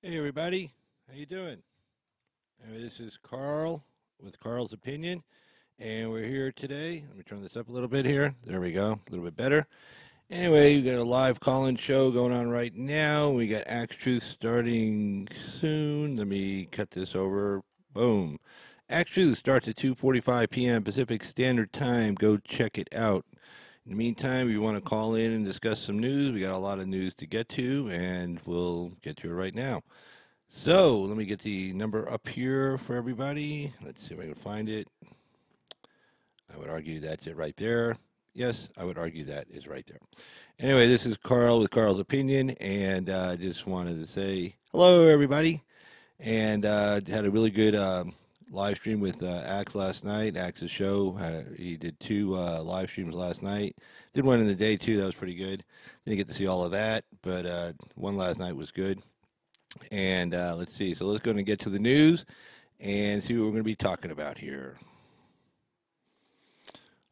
Hey everybody, how you doing? This is Carl with Carl's Opinion, and we're here today. Let me turn this up a little bit here. There we go, a little bit better. Anyway, we got a live call-in show going on right now. We got Axe Truth starting soon. Let me cut this over. Boom. Axe Truth starts at 2:45 p.m. Pacific Standard Time. Go check it out. In the meantime, if you want to call in and discuss some news, we got a lot of news to get to, and we'll get to it right now. So let me get the number up here for everybody. Let's see if I can find it. I would argue that's it right there. Yes, I would argue that is right there. Anyway, this is Carl with Carl's Opinion, and I just wanted to say hello, everybody. And had a really good live stream with Axe last night. Axe's show. He did two live streams last night. Did one in the day, too. That was pretty good. Didn't get to see all of that, but one last night was good. And let's see. So let's go and get to the news and see what we're going to be talking about here.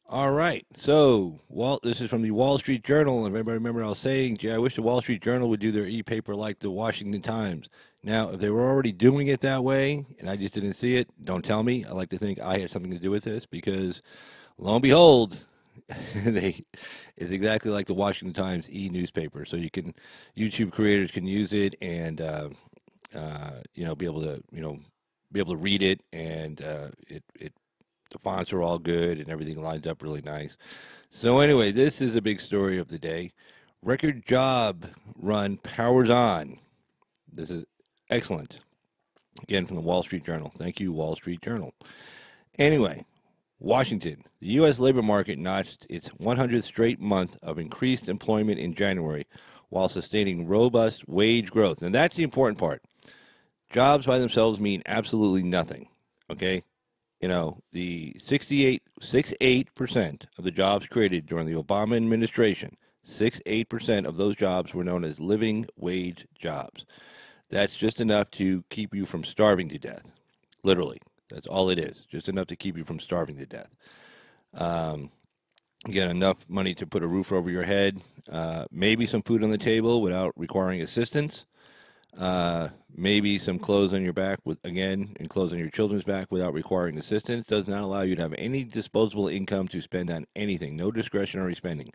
All right. So, this is from the Wall Street Journal. And everybody remember I was saying, gee, I wish the Wall Street Journal would do their e-paper like the Washington Times. Now, if they were already doing it that way and I just didn't see it, don't tell me. I like to think I had something to do with this because, lo and behold, it's exactly like the Washington Times e-newspaper. So YouTube creators can use it and be able to read it, and the fonts are all good and everything lines up really nice. So anyway, this is a big story of the day. Record job run powers on. This is excellent. Again, from the Wall Street Journal. Thank you, Wall Street Journal. Anyway, Washington. The U.S. labor market notched its 100th straight month of increased employment in January while sustaining robust wage growth. And that's the important part. Jobs by themselves mean absolutely nothing, okay? The 68% of the jobs created during the Obama administration, 68% of those jobs were known as living wage jobs. That's just enough to keep you from starving to death, literally. That's all it is, just enough to keep you from starving to death. You get enough money to put a roof over your head, maybe some food on the table without requiring assistance, maybe some clothes on your back, and clothes on your children's back without requiring assistance. Does not allow you to have any disposable income to spend on anything, no discretionary spending.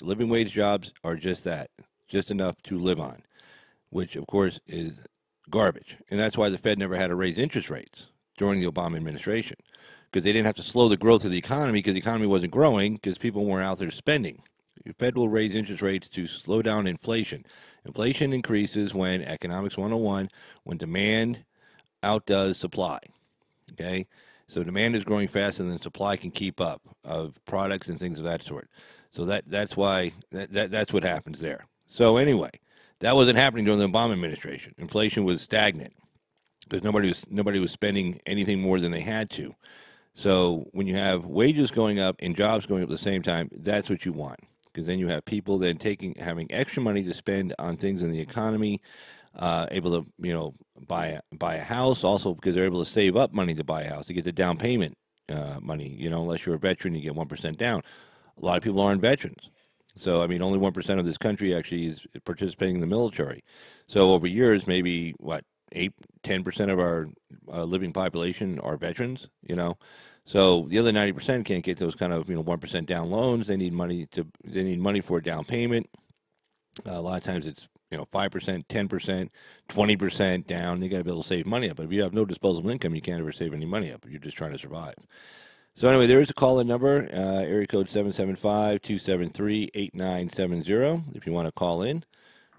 Living wage jobs are just that, just enough to live on, which, of course, is garbage. And that's why the Fed never had to raise interest rates during the Obama administration, because they didn't have to slow the growth of the economy because the economy wasn't growing because people weren't out there spending. The Fed will raise interest rates to slow down inflation. Inflation increases when economics 101, when demand outdoes supply. Okay? So demand is growing faster than supply can keep up of products and things of that sort. So that's why that's what happens there. So anyway, that wasn't happening during the Obama administration. Inflation was stagnant because nobody was spending anything more than they had to. So when you have wages going up and jobs going up at the same time, that's what you want, because then you have people then having extra money to spend on things in the economy, able to buy a house, also because they're able to save up money to buy a house to get the down payment money. Unless you're a veteran, you get 1% down. A lot of people aren't veterans. So, I mean, only 1% of this country actually is participating in the military. So over years, maybe, 10% of our living population are veterans, So the other 90% can't get those kind of, 1% down loans. They need money for a down payment. A lot of times it's, 5%, 10%, 20% down. You got to be able to save money up. But if you have no disposable income, you can't ever save any money up. You're just trying to survive. So anyway, there is a call-in number, area code 775-273-8970 if you want to call in.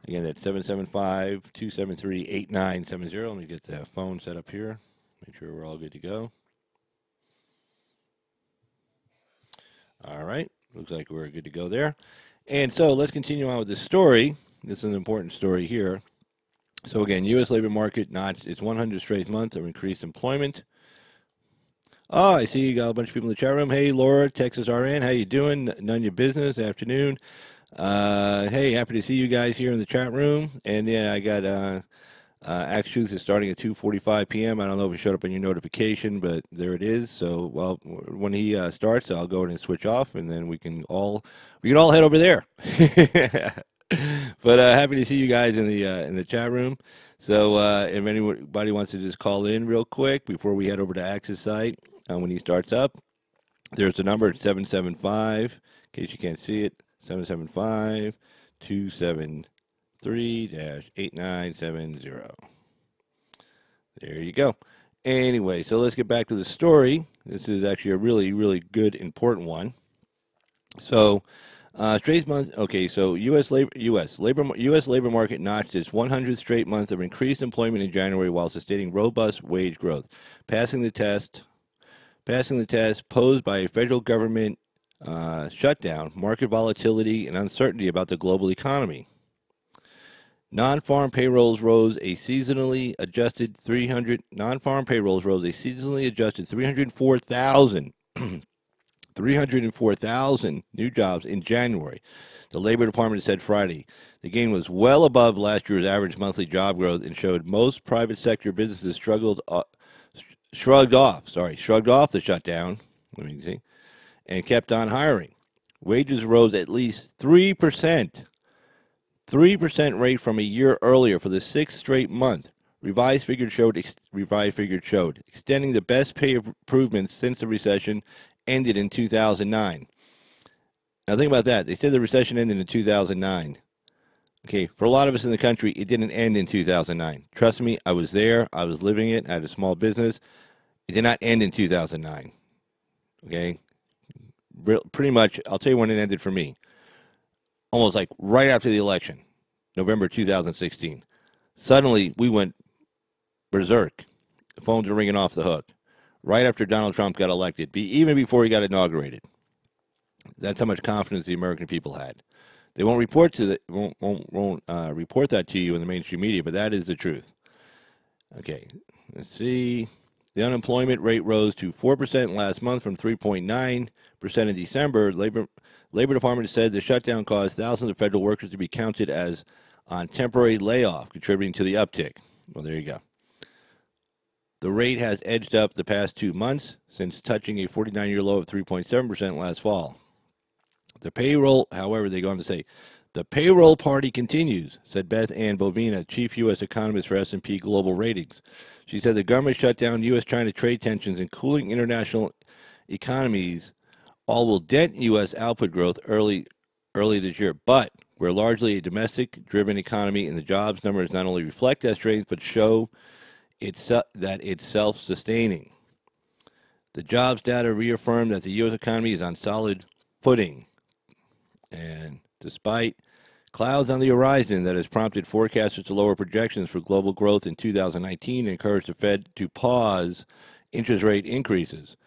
Again, that's 775-273-8970. Let me get the phone set up here. Make sure we're all good to go. All right. Looks like we're good to go there. And so let's continue on with this story. This is an important story here. So again, U.S. labor market notched its 100th straight month of increased employment. Oh, I see you got a bunch of people in the chat room. Hey, Laura, Texas RN, how you doing? None of your business. Afternoon. Hey, happy to see you guys here in the chat room. And then I got Axe Truth is starting at 2:45 p.m. I don't know if it showed up in your notification, but there it is. So, when he starts, I'll go ahead and switch off, and then we can all head over there. But happy to see you guys in the chat room. So if anybody wants to just call in real quick before we head over to Axe's site when he starts up, there's a number 775. In case you can't see it, 775-273-8970. There you go. Anyway, so let's get back to the story. This is actually a really, really good, important one. So, straight month. Okay, so U.S. labor market notched its 100th straight month of increased employment in January, while sustaining robust wage growth, passing the test posed by a federal government shutdown, market volatility, and uncertainty about the global economy. Non-farm payrolls rose a seasonally adjusted 304,000 304,000 new jobs in January. The Labor Department said Friday. The gain was well above last year's average monthly job growth and showed most private sector businesses shrugged off the shutdown. Let me see, and kept on hiring. Wages rose at least 3%. 3% rate from a year earlier for the sixth straight month. Revised figures showed extending the best pay improvements since the recession ended in 2009. Now think about that. They said the recession ended in 2009. Okay, for a lot of us in the country, it didn't end in 2009. Trust me, I was there. I was living it. I had a small business. It did not end in 2009. Okay, pretty much, I'll tell you when it ended for me. Almost like right after the election, November 2016. Suddenly, we went berserk. The phones were ringing off the hook. Right after Donald Trump got elected, even before he got inaugurated. That's how much confidence the American people had. They won't report report that to you in the mainstream media, but that is the truth. Okay, let's see. The unemployment rate rose to 4% last month from 3.9% in December. Labor Department said the shutdown caused thousands of federal workers to be counted as on temporary layoff, contributing to the uptick. Well, there you go. The rate has edged up the past 2 months since touching a 49-year low of 3.7% last fall. The payroll, however, they go on to say, the payroll party continues, said Beth Ann Bovina, chief U.S. economist for S&P Global Ratings. She said the government shutdown, U.S.-China trade tensions, and cooling international economies all will dent U.S. output growth early this year, but we're largely a domestic-driven economy, and the jobs numbers not only reflect that strength, but show that it's self-sustaining. The jobs data reaffirmed that the U.S. economy is on solid footing, and despite clouds on the horizon that has prompted forecasters to lower projections for global growth in 2019 and encouraged the Fed to pause interest rate increases.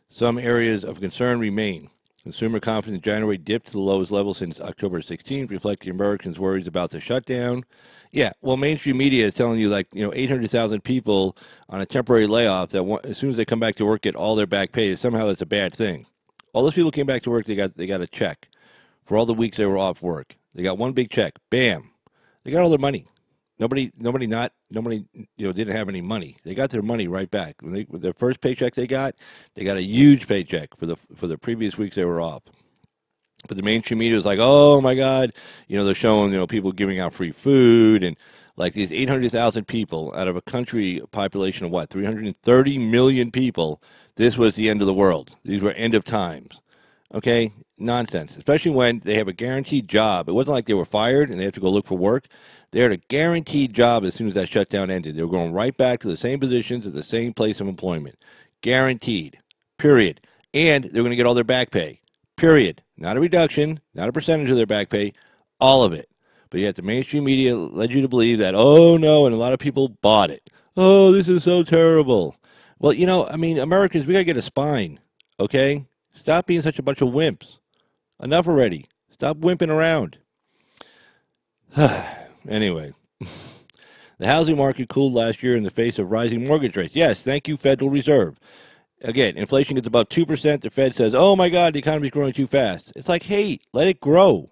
Some areas of concern remain. Consumer confidence in January dipped to the lowest level since October 16th, reflecting Americans' worries about the shutdown. Yeah, well, mainstream media is telling you 800,000 people on a temporary layoff that as soon as they come back to work get all their back pay. Somehow that's a bad thing. All those people came back to work, they got a check for all the weeks they were off work. They got one big check. Bam. They got all their money. Nobody didn't have any money. They got their money right back. With their first paycheck they got a huge paycheck for the previous weeks they were off. But the mainstream media was like, oh my God, they're showing people giving out free food and like these 800,000 people out of a country population of what 330 million people. This was the end of the world. These were end of times. Okay, nonsense. Especially when they have a guaranteed job. It wasn't like they were fired and they have to go look for work. They had a guaranteed job as soon as that shutdown ended. They were going right back to the same positions at the same place of employment. Guaranteed. Period. And they're going to get all their back pay. Period. Not a reduction, not a percentage of their back pay, all of it. But yet the mainstream media led you to believe that, oh no, and a lot of people bought it. Oh, this is so terrible. Well, Americans, we got to get a spine, okay? Stop being such a bunch of wimps. Enough already. Stop wimping around. Anyway, the housing market cooled last year in the face of rising mortgage rates. Yes, thank you, Federal Reserve. Again, inflation gets above 2%. The Fed says, oh, my God, the economy's growing too fast. It's like, hey, let it grow.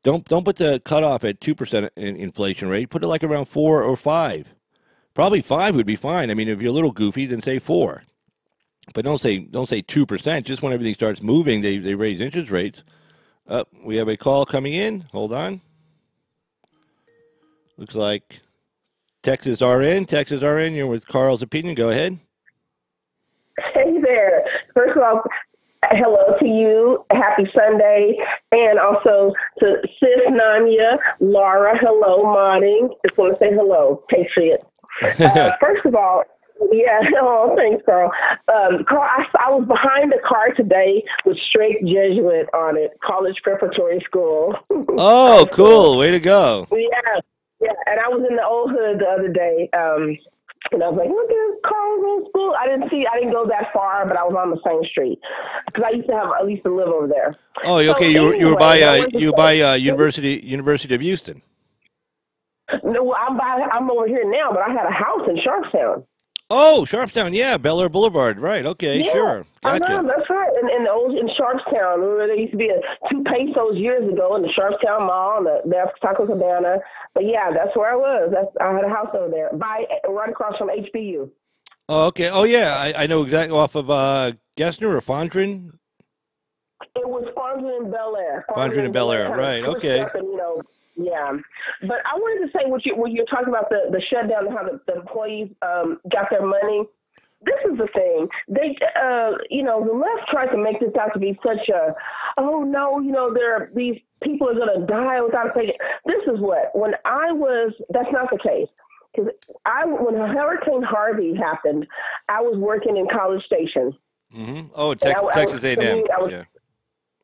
Don't put the cutoff at 2% inflation rate. Put it like around 4 or 5. Probably 5 would be fine. I mean, if you're a little goofy, then say 4. But don't say 2%. Just when everything starts moving, they raise interest rates. We have a call coming in. Hold on. Looks like Texas RN. Texas RN, you're with Carl's Opinion. Go ahead. Hey there. First of all, hello to you. Happy Sunday. And also to Sis Nanya, Laura, hello, modding. Just want to say hello, Patriot. First of all, yeah, oh, thanks, Carl. Carl, I was behind a car today with Straight Jesuit on it, college preparatory school. Oh, High school. cool. Way to go. Yeah, yeah. And I was in the old hood the other day. And I was like, look at Carl's old school. I didn't go that far, but I was on the same street because I used to have, I used to live over there. Oh, So okay. You were anyway, by I wanted to University of Houston. no, I'm over here now, but I had a house in Sharpstown. Oh, Sharpstown. Yeah, Bel Air Boulevard. Right. Okay. Yeah, Sure. Gotcha. that's right. In the old in Sharpstown, where there used to be a 2 pesos years ago in the Sharpstown Mall, and that's Taco Cabana. But yeah, that's where I was. I had a house over there, right across from HBU. Oh, okay. Oh, yeah. I know exactly off of Gessner or Fondren. It was Fondren and Bel Air. Fondren Fondren and and Bel Bel Air Air. kind of Right. switched Okay. up, and yeah. But I wanted to say what you're talking about the shutdown and how the employees got their money. This is the thing. The left tried to make this out to be such a, oh no, these people are going to die without paying. This is that's not the case. Because when Hurricane Harvey happened, I was working in College Station. Oh, And Texas A&M. Yeah.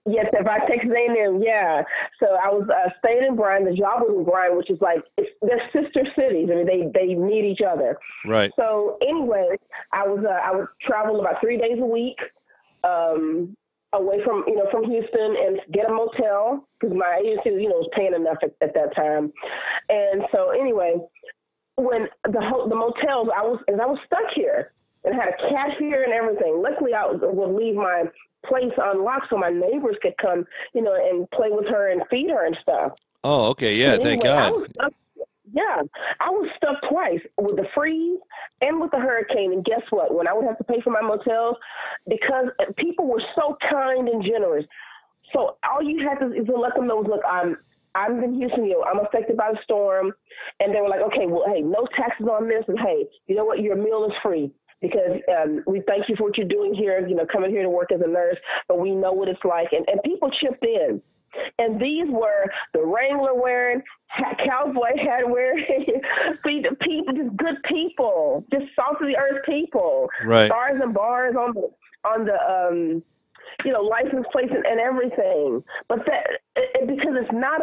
Yes, if I Texas A&M, yeah. So I was staying in Bryan. The job was in Bryan, which is like they're sister cities. I mean, they need each other. Right. So anyway, I would travel about 3 days a week away from Houston and get a motel because my agency was paying enough at that time. And so anyway, when the motels, I was stuck here and had a cat here and everything. Luckily, I would leave my place unlocked so my neighbors could come, and play with her and feed her and stuff. Oh, okay. Yeah. But Thank anyway, God. I was stuck twice with the freeze and with the hurricane. And guess what? When I would have to pay for my motels, because people were so kind and generous. So all you had to is to let them know, look, I'm in Houston, I'm affected by the storm. And they were like, okay, well, hey, no taxes on this. And hey, you know what? Your meal is free. Because we thank you for what you're doing here, coming here to work as a nurse, but we know what it's like. And people chipped in. And these were the Wrangler wearing, cowboy hat wearing, people, just good people, just salt of the earth people. Right. Stars and bars on the license plates and everything. But because it's not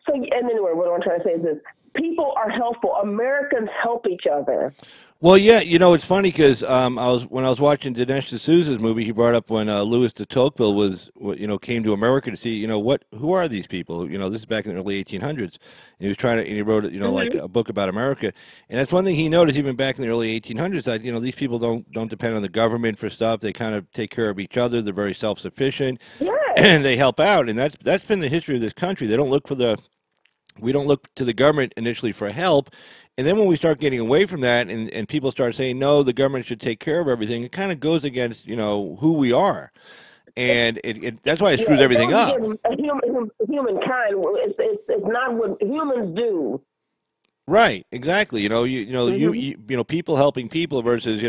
so, and anyway, what I'm trying to say is this. People are helpful. Americans help each other. Well, yeah, it's funny because when I was watching Dinesh D'Souza's movie, he brought up when Louis de Tocqueville came to America to see who are these people? This is back in the early 1800s. And he was and he wrote like a book about America, and that's one thing he noticed even back in the early 1800s that these people don't depend on the government for stuff. They kind of take care of each other. They're very self-sufficient, and they help out, and that's been the history of this country. We don't look to the government initially for help. And then when we start getting away from that and people start saying, no, the government should take care of everything, it kind of goes against, who we are. And that's why it screws everything up. Humankind, it's not what humans do. Right, exactly. People helping people versus,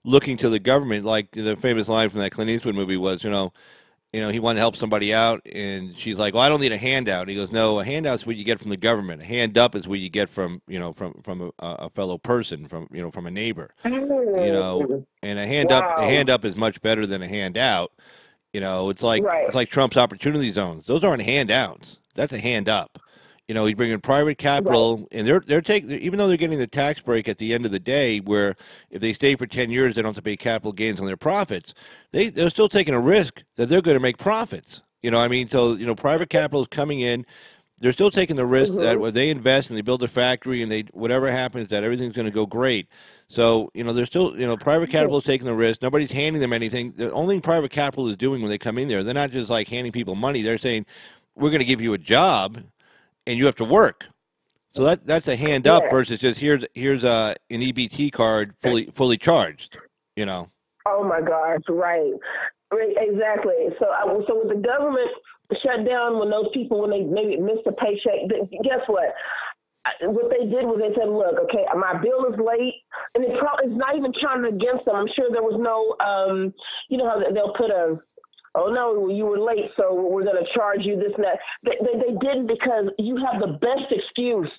looking to the government. Like the famous line from that Clint Eastwood movie was, he wanted to help somebody out, and she's like, "Well, I don't need a handout." And he goes, "No, a handout's what you get from the government. A hand up is what you get from, from a fellow person, from a neighbor. And a hand up is much better than a handout. It's like It's like Trump's opportunity zones. Those aren't handouts. That's a hand up. He's bringing private capital, and they're taking, even though they're getting the tax break at the end of the day, where if they stay for 10 years, they don't have to pay capital gains on their profits. They're still taking a risk that they're going to make profits. So private capital is coming in. They're still taking the risk that when they invest and they build a factory and whatever happens, that everything's going to go great. So they're still private capital is taking the risk. Nobody's handing them anything. The only thing private capital is doing when they come in there, they're not just like handing people money. They're saying, we're going to give you a job, and you have to work. So that's a hand up versus just here's an EBT card fully charged. Oh my gosh, right, exactly. So with the government shut down, when they maybe missed a paycheck, guess what? what they did was they said, look, okay, my bill is late, and it's not even counted against them. I'm sure there was no, you know how they'll put a, oh no, you were late, so we're going to charge you this and that. They didn't, because you have the best excuse.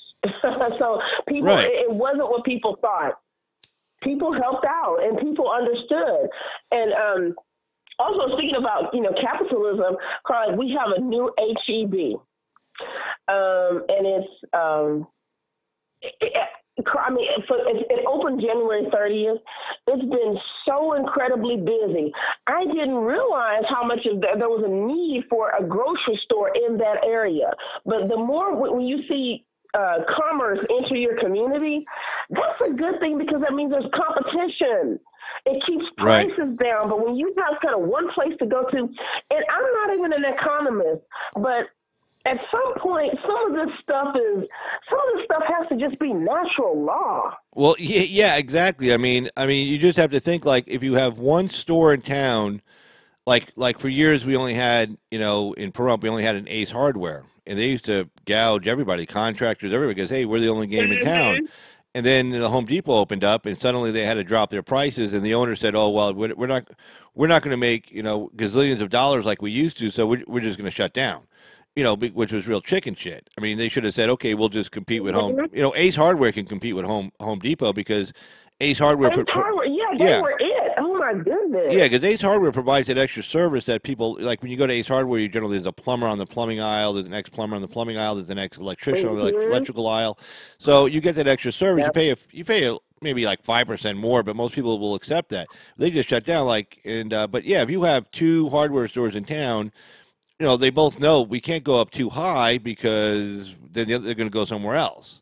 So people, Right. it wasn't what people thought. People helped out and people understood. And also, speaking about, capitalism, Carl, we have a new HEB. And it opened January 30th. It's been so incredibly busy. I didn't realize how much there was a need for a grocery store in that area. But the more when you see commerce enter your community, that's a good thing, because that means there's competition. It keeps prices down. But when you have kind of one place to go to, and I'm not even an economist, but at some point, some of this stuff has to just be natural law. Well, yeah, exactly. I mean, you just have to think, like, if you have one store in town, like for years we only had, in Pahrump we only had an Ace Hardware, and they used to gouge everybody, contractors, everybody, because hey, we're the only game in town. And then the Home Depot opened up, and suddenly they had to drop their prices, and the owner said, "Oh well, we're not going to make gazillions of dollars like we used to, so we're just going to shut down." Which was real chicken shit. I mean, they should have said, okay, we'll just compete with Home. Ace Hardware can compete with Home Depot, because Ace Hardware. They were it. Oh my goodness. Yeah, because Ace Hardware provides that extra service that people like. When you go to Ace Hardware, you generally, there's a plumber on the plumbing aisle, there's an ex-plumber on the plumbing aisle, there's an ex-electrician on the electrical aisle. So you get that extra service. Yep. You pay maybe like 5% more, but most people will accept that. They just shut down. But yeah, if you have two hardware stores in town, they both know we can't go up too high, because then they're going to go somewhere else.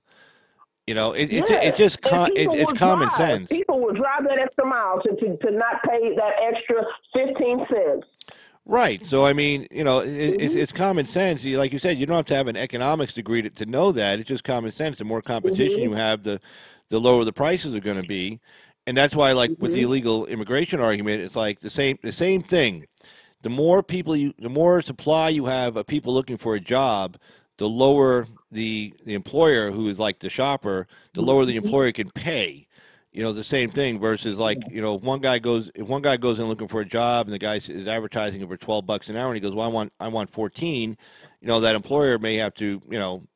It's common sense. People will drive that extra mile to not pay that extra 15 cents. Right. So, I mean, it's common sense. Like you said, you don't have to have an economics degree to know that. It's just common sense. The more competition you have, the lower the prices are going to be. And that's why, like, with the illegal immigration argument, it's like the same thing. The more supply you have of people looking for a job, the lower the employer, who is like the shopper, the lower the employer can pay. The same thing, versus if one guy goes in looking for a job, and the guy is advertising it for $12 an hour, and he goes, well, I want 14. That employer may have to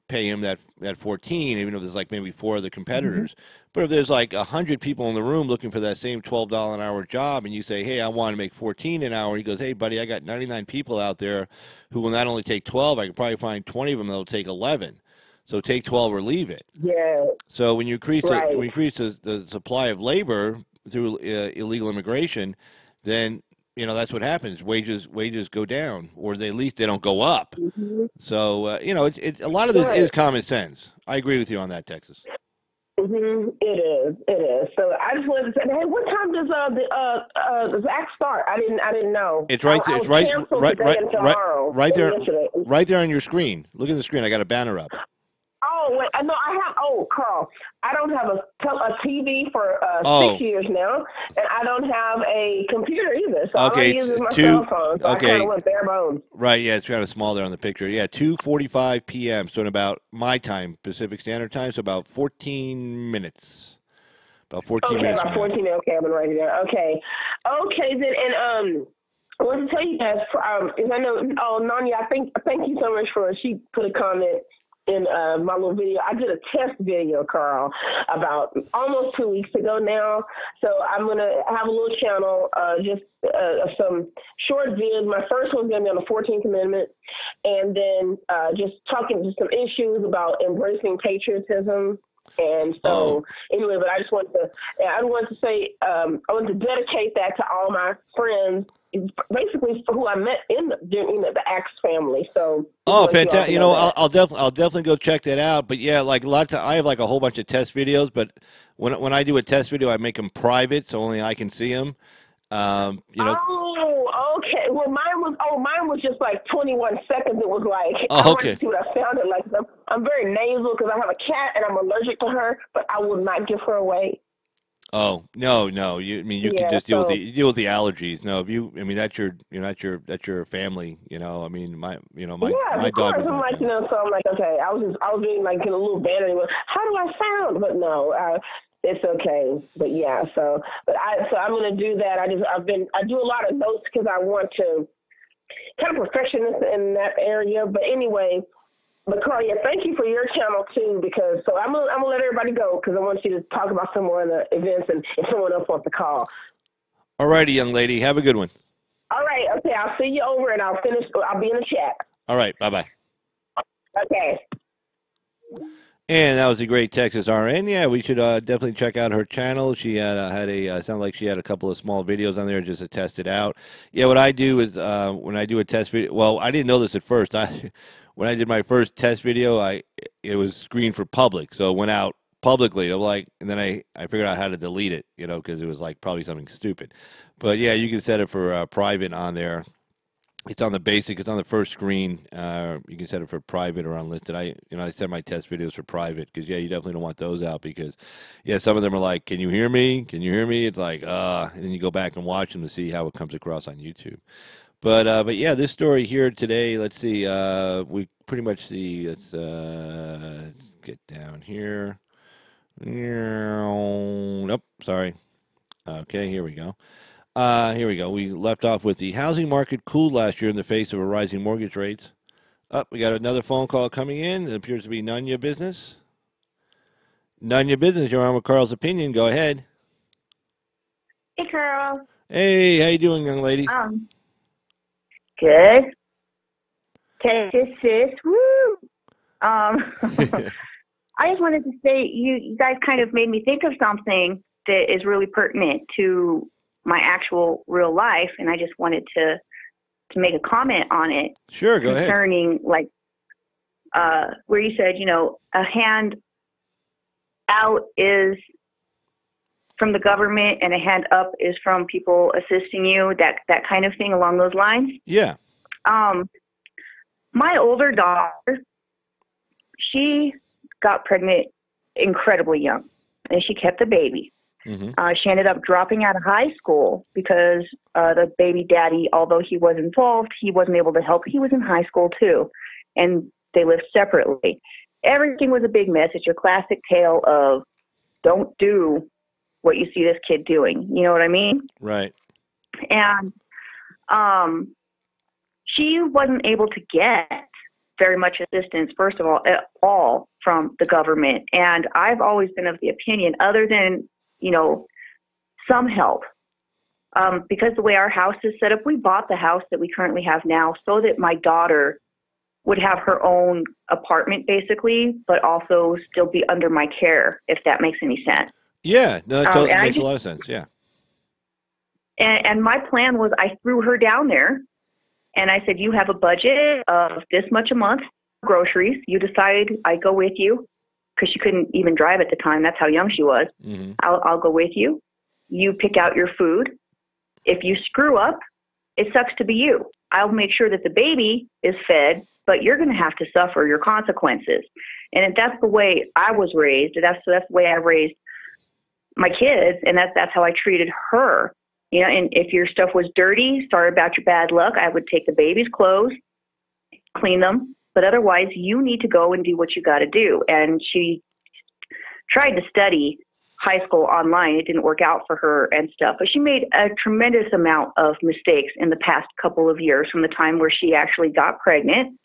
pay him that 14, even if there's like maybe 4 other competitors. But if there's like 100 people in the room looking for that same $12 an hour job, and you say, hey, I want to make 14 an hour, he goes, hey, buddy, I got 99 people out there who will not only take 12, I can probably find 20 of them that'll take 11. So take 12 or leave it. Yeah. So when you increase the supply of labor through illegal immigration, then that's what happens. Wages go down, or at least they don't go up. So it's a lot of this is common sense. I agree with you on that, Texas. It is. So I just wanted to say, hey, what time does the Zach start? I didn't know. It's right there. It's right there. Right there on your screen. Look at the screen. I got a banner up. Oh, wait, no, I have. Oh, Carl, I don't have a TV for 6 years now, and I don't have a computer either. So all I use is my cell phone. So I kind of went bare bones. Right, yeah, it's kind of small there on the picture. Yeah, 2:45 p.m. So in about my time, Pacific Standard Time, so about 14 minutes. About 14 minutes. Okay, about 14 minutes. Okay, I'm gonna write it down. Okay, then, and I want to tell you guys, because I know, Nanya, thank you so much she put a comment in my little video. I did a test video, Carl, about almost 2 weeks ago now. So I'm going to have a little channel, just some short videos. My first one's going to be on the 14th Amendment, and then just talking to some issues about embracing patriotism. And so, anyway, but I wanted to say, I want to dedicate that to all my friends, basically who I met in the Axe family. So, fantastic! I'll definitely go check that out. But yeah, like I have like a whole bunch of test videos. But when I do a test video, I make them private, so only I can see them. Oh, okay. Well, mine was just like 21 seconds. It was like, I wanted to see what I sounded like. I'm very nasal because I have a cat and I'm allergic to her, but I will not give her away. Oh, no, no. I mean, you can Yeah, just so deal with the allergies. No, if you, I mean, that's your family. I mean, yeah, my of dog course. was I'm my like, family. so I'm like, okay. I was being like, getting a little banner. How do I sound? But no, it's okay. But yeah, so I'm gonna do that. I do a lot of notes because I want to kind of perfectionist in that area. But anyway, but Carl, yeah, thank you for your channel too, because so I'm gonna let everybody go because I want you to talk about some more of the events and if someone else wants to call. All righty, young lady. Have a good one. All right, okay, I'll see you over and I'll finish. I'll be in the chat. All right. Bye bye. Okay. And that was a great Texas RN. Yeah, we should definitely check out her channel. She had sounded like she had a couple of small videos on there just to test it out. Yeah, what I do is when I do a test video. Well, I didn't know this at first. I when I did my first test video, it was screened for public, so it went out publicly. I'm like, and then I figured out how to delete it, because it was like probably something stupid. But yeah, you can set it for private on there. It's on the basic. It's on the first screen. You can set it for private or unlisted. I set my test videos for private because yeah, you definitely don't want those out because yeah, some of them are like, "Can you hear me? Can you hear me?" It's like, and then you go back and watch them to see how it comes across on YouTube. But yeah, this story here today. Let's see. We pretty much see. Let's get down here. Nope. Sorry. Okay, here we go. Here we go. We left off with the housing market cooled last year in the face of a rising mortgage rates. Up, we got another phone call coming in. It appears to be none of your business. None of your business. You're on with Carl's opinion. Go ahead. Hey, Carl. Hey, how you doing, young lady? Good. Texas sis. Woo. I just wanted to say you guys kind of made me think of something that is really pertinent to my actual real life, and I just wanted to make a comment on it. Sure, go ahead. Concerning like where you said, a hand out is from the government and a hand up is from people assisting you, that kind of thing along those lines. Yeah. My older daughter, she got pregnant incredibly young, and she kept the baby. Mm-hmm. She ended up dropping out of high school because the baby daddy, although he was involved, he wasn't able to help. He was in high school too, and they lived separately. Everything was a big mess. It's your classic tale of don't do what you see this kid doing. You know what I mean? Right. And she wasn't able to get very much assistance, first of all, at all from the government. And I've always been of the opinion, other than, some help, because the way our house is set up, we bought the house that we currently have now so that my daughter would have her own apartment, basically, but also still be under my care, if that makes any sense. Yeah, no, that totally makes a lot of sense, yeah. And my plan was I threw her down there, and I said, you have a budget of this much a month for groceries. You decide, I go with you, because she couldn't even drive at the time. That's how young she was. Mm-hmm. I'll go with you. You pick out your food. If you screw up, it sucks to be you. I'll make sure that the baby is fed, but you're going to have to suffer your consequences. And if that's the way I was raised, that's the way I raised my kids, and that's how I treated her. And if your stuff was dirty, sorry about your bad luck, I would take the baby's clothes, clean them, but otherwise you need to go and do what you got to do. And she tried to study high school online. It didn't work out for her and stuff, but she made a tremendous amount of mistakes in the past couple of years, from the time where she actually got pregnant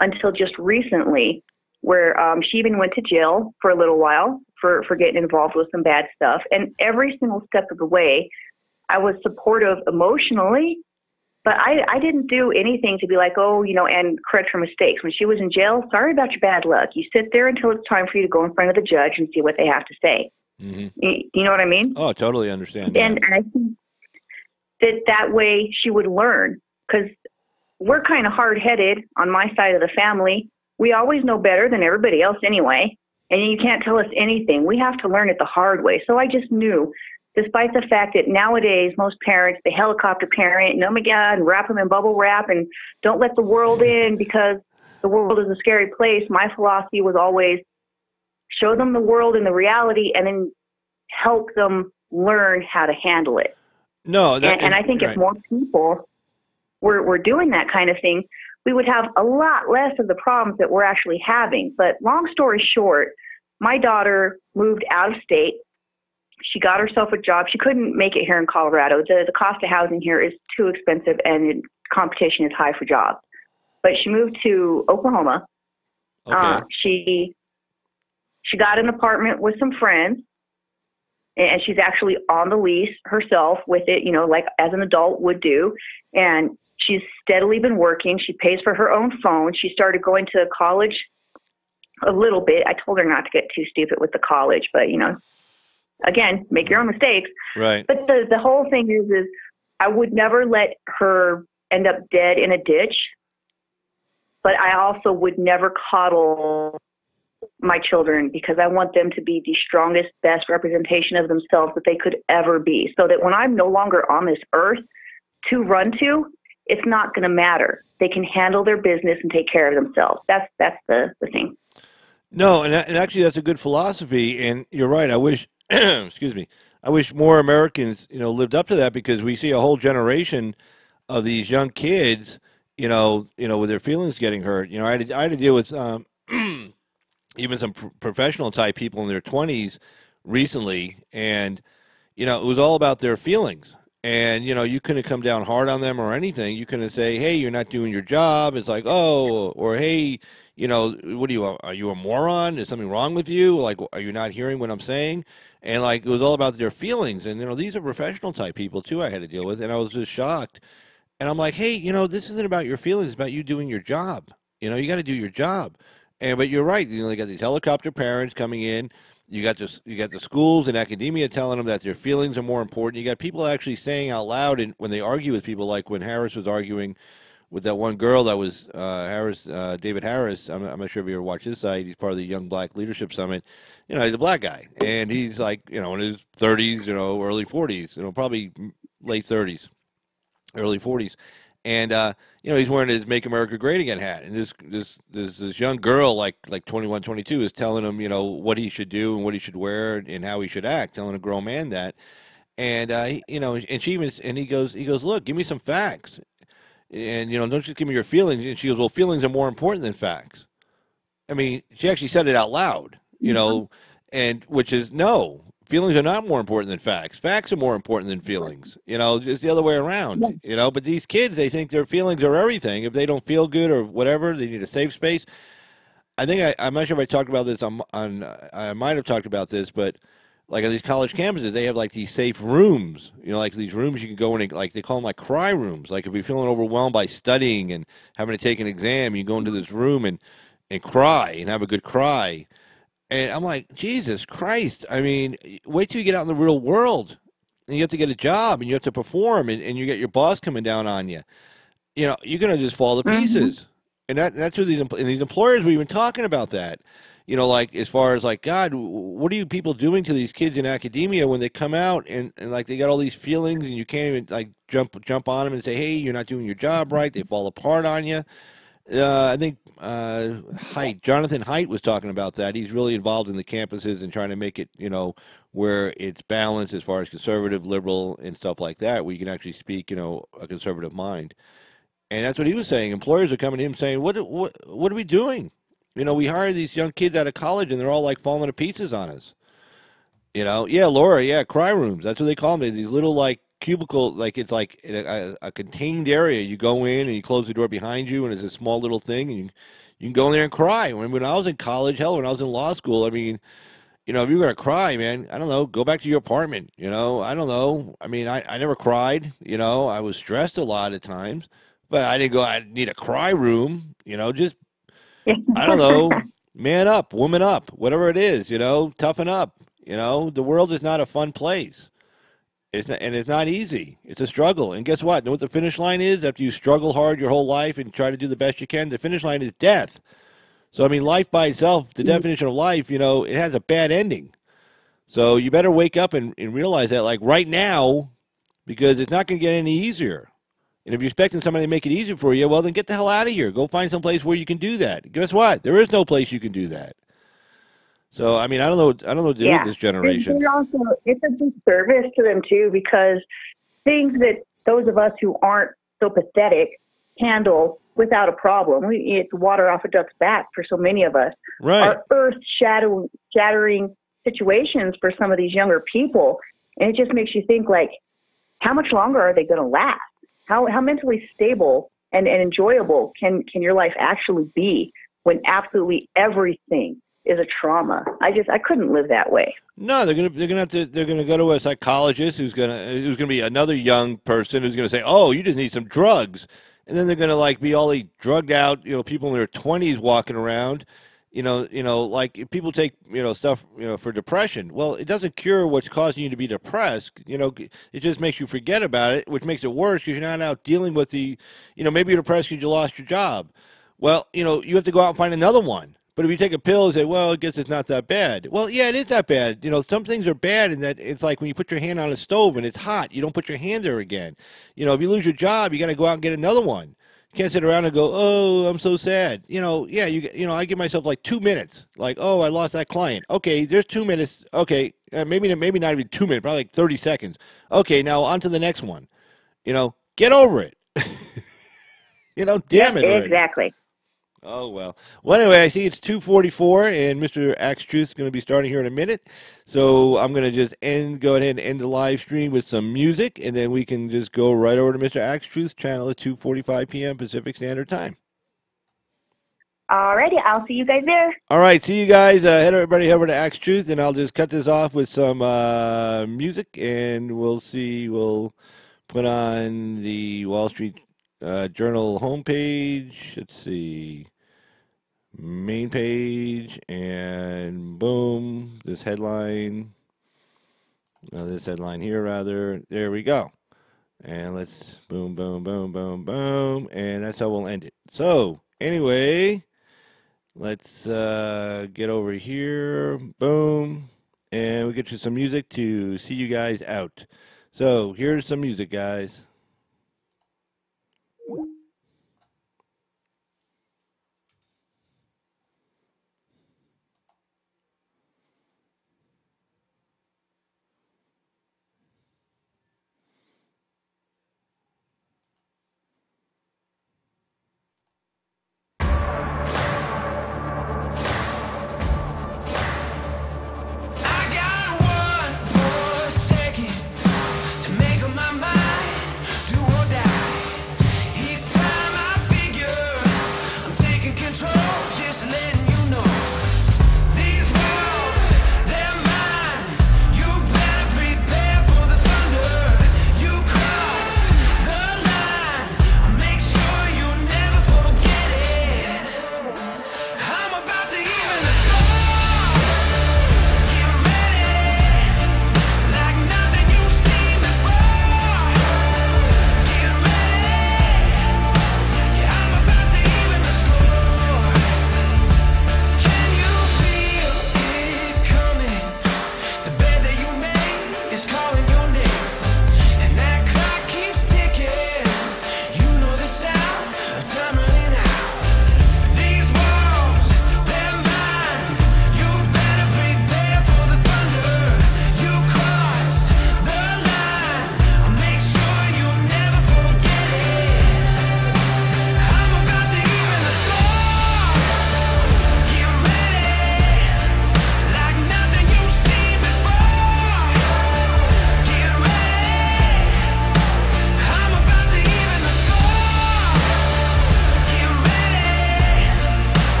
until just recently, where she even went to jail for a little while for getting involved with some bad stuff. And every single step of the way, I was supportive emotionally, but I didn't do anything to be like, and correct her mistakes. When she was in jail, sorry about your bad luck. You sit there until it's time for you to go in front of the judge and see what they have to say. Mm-hmm. You know what I mean? Oh, totally understand. And I think that way she would learn, because we're kind of hard-headed on my side of the family. We always know better than everybody else anyway, and you can't tell us anything. We have to learn it the hard way. So I just knew, despite the fact that nowadays most parents, they helicopter parent, and oh my God, and wrap them in bubble wrap and don't let the world in because the world is a scary place. My philosophy was always show them the world and the reality, and then help them learn how to handle it. No, And I think right. if more people were doing that kind of thing, we would have a lot less of the problems that we're actually having. But long story short, my daughter moved out of state. She got herself a job. She couldn't make it here in Colorado. The cost of housing here is too expensive, and competition is high for jobs. But she moved to Oklahoma. Okay. She got an apartment with some friends, and she's actually on the lease herself with it, like as an adult would do. And she's steadily been working. She pays for her own phone. She started going to college a little bit. I told her not to get too stupid with the college, but again, make your own mistakes. Right. But the whole thing is I would never let her end up dead in a ditch, but I also would never coddle my children, because I want them to be the strongest, best representation of themselves that they could ever be, so that when I'm no longer on this earth to run to, it's not going to matter. They can handle their business and take care of themselves. That's the thing. No, and actually that's a good philosophy, and you're right. I wish, excuse me, I wish more Americans, lived up to that, because we see a whole generation of these young kids, with their feelings getting hurt. I had to deal with even some professional type people in their 20s recently, and it was all about their feelings. And you couldn't come down hard on them or anything. You couldn't say, "Hey, you're not doing your job." It's like, "Oh," or "Hey, what are you a moron? Is something wrong with you? Like, are you not hearing what I'm saying?" And like, it was all about their feelings. And these are professional type people too I had to deal with, and I was just shocked. And I'm like, "Hey, this isn't about your feelings. It's about you doing your job. You got to do your job." But you're right. They got these helicopter parents coming in. You got the schools and academia telling them that their feelings are more important. You got people actually saying out loud, and when they argue with people, like when Harris was arguing with that one girl that was David Harris. I'm not sure if you ever watched his site. He's part of the Young Black Leadership Summit. He's a black guy, and he's like, in his 30s, early 40s, probably late 30s, early 40s. And he's wearing his "Make America Great Again" hat, and this young girl, like 21, 22, is telling him, what he should do and what he should wear and how he should act, telling a grown man that. And and he goes, "Look, give me some facts, and don't just give me your feelings." And she goes, "Well, feelings are more important than facts." I mean, she actually said it out loud, and which is no. Feelings are not more important than facts. Facts are more important than feelings. Just the other way around. But these kids, they think their feelings are everything. If they don't feel good or whatever, they need a safe space. I think I'm not sure if I talked about this on I might have talked about this, but like on these college campuses, they have like these safe rooms. Like these rooms you can go in and, like, they call them like cry rooms. Like if you're feeling overwhelmed by studying and having to take an exam, you go into this room and cry and have a good cry. And I'm like, Jesus Christ. I mean, wait till you get out in the real world and you have to get a job and you have to perform, and you get your boss coming down on you. You're going to just fall to pieces. And that's what these employers were even talking about that. Like as far as like, God, what are you people doing to these kids in academia when they come out and like they got all these feelings and you can't even like jump on them and say, hey, you're not doing your job right. They fall apart on you. I think Jonathan Haidt was talking about that. He's really involved in the campuses and trying to make it, where it's balanced as far as conservative, liberal, and stuff like that, where you can actually speak, a conservative mind. And that's what he was saying. Employers are coming to him saying, what are we doing? We hire these young kids out of college and they're all like falling to pieces on us. Yeah, Laura, yeah, cry rooms. That's what they call them. These little like cubicle, like it's like a contained area. You go in and you close the door behind you, and it's a small little thing, and you can go in there and cry. When I was in college, hell, when I was in law school, I mean, if you're gonna cry, man, I don't know, go back to your apartment. I don't know. I mean, I never cried. I was stressed a lot of times, but I didn't go. I need a cry room. Just I don't know, man up, woman up, whatever it is. Toughen up. The world is not a fun place. It's not easy. It's a struggle. And guess what? Know what the finish line is? After you struggle hard your whole life and try to do the best you can, the finish line is death. So, I mean, life by itself, the definition of life, it has a bad ending. So you better wake up and realize that, like, right now, because it's not going to get any easier. And if you're expecting somebody to make it easier for you, well, then get the hell out of here. Go find some place where you can do that. Guess what? There is no place you can do that. So I mean, I don't know what to do with Yeah. this generation. They're also, it's a disservice to them too, because things that those of us who aren't so pathetic handle without a problem. It's water off a duck's back for so many of us. Right. Are earth shattering situations for some of these younger people. And it just makes you think, like, how much longer are they going to last? How mentally stable and enjoyable can your life actually be when absolutely everything is a trauma? I couldn't live that way. No, they're gonna go to a psychologist who's gonna be another young person who's gonna say, "Oh, you just need some drugs," and then they're gonna like be all drugged out. People in their 20s walking around. Like if people take stuff for depression. Well, it doesn't cure what's causing you to be depressed. It just makes you forget about it, which makes it worse because you're not out dealing with maybe you're depressed because you lost your job. Well, you have to go out and find another one. But if you take a pill and say, well, I guess it's not that bad. Well, yeah, it is that bad. Some things are bad in that it's like when you put your hand on a stove and it's hot, you don't put your hand there again. If you lose your job, you got to go out and get another one. You can't sit around and go, oh, I'm so sad. Yeah, I give myself like 2 minutes. Like, oh, I lost that client. Okay, there's 2 minutes. Okay, maybe not even 2 minutes, probably like 30 seconds. Okay, now on to the next one. Get over it. Damn Yep, it already. exactly. Oh well. Well, anyway, I see it's 2:44, and Mr. Axe Truth is going to be starting here in a minute. So I'm going to just go ahead and end the live stream with some music, and then we can just go right over to Mr. Axe Truth's channel at 2:45 p.m. Pacific Standard Time. Alrighty, I'll see you guys there. All right, see you guys. Head everybody over to Axe Truth, and I'll just cut this off with some music, and we'll see. We'll put on the Wall Street Journal homepage. Let's see. Main page, and boom, this headline here rather, there we go, and let's boom, boom, boom, boom, boom, and that's how we'll end it. So anyway, let's get over here, boom, and we get you some music to see you guys out. So here's some music, guys.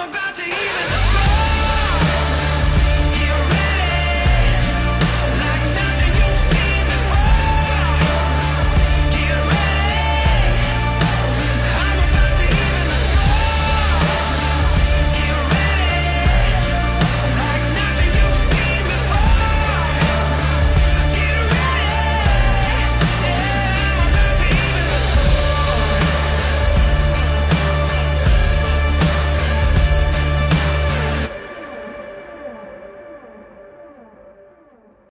About to